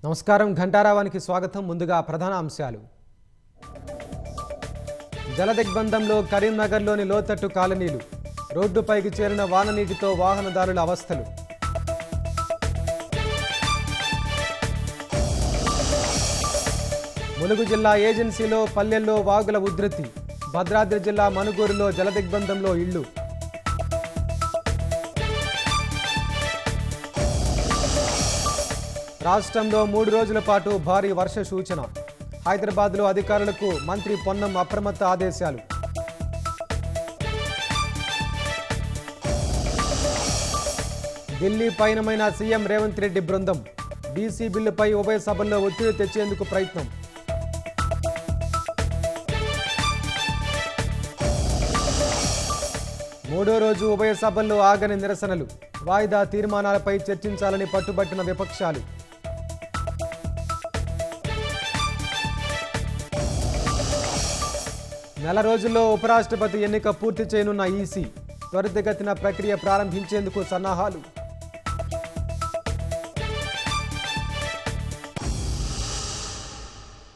నమస్కారం ఘంటారావానికి స్వాగతం. ముందుగా ప్రధాన అంశాలు. జలదిగ్బంధంలో కరీంనగర్లోని లోతట్టు కాలనీలు, రోడ్డుపైకి చేరిన వాన నీటితో వాహనదారుల అవస్థలు. ములుగు జిల్లా ఏజెన్సీలో పల్లెల్లో వాగుల ఉధృతి, భద్రాద్రి జిల్లా మనుగూరులో జలదిగ్బంధంలో ఇళ్లు. రాష్ట్రంలో 3 రోజుల పాటు భారీ వర్ష సూచన, హైదరాబాద్లో అధికారులకు మంత్రి పొన్నం అప్రమత్త ఆదేశాలు. ఢిల్లీ పయనమైన సీఎం రేవంత్ రెడ్డి బృందం, బీసీ బిల్లుపై ఉభయ సభల్లో ఒత్తిడి తెచ్చేందుకు ప్రయత్నం. మూడో రోజు ఉభయ సభల్లో ఆగని నిరసనలు, వాయిదా తీర్మానాలపై చర్చించాలని పట్టుబట్టిన విపక్షాలు. నెల రోజుల్లో ఉపరాష్ట్రపతి ఎన్నిక పూర్తి చేయనున్న ఈసీ, త్వరితగతిన ప్రక్రియ ప్రారంభించేందుకు సన్నాహాలు.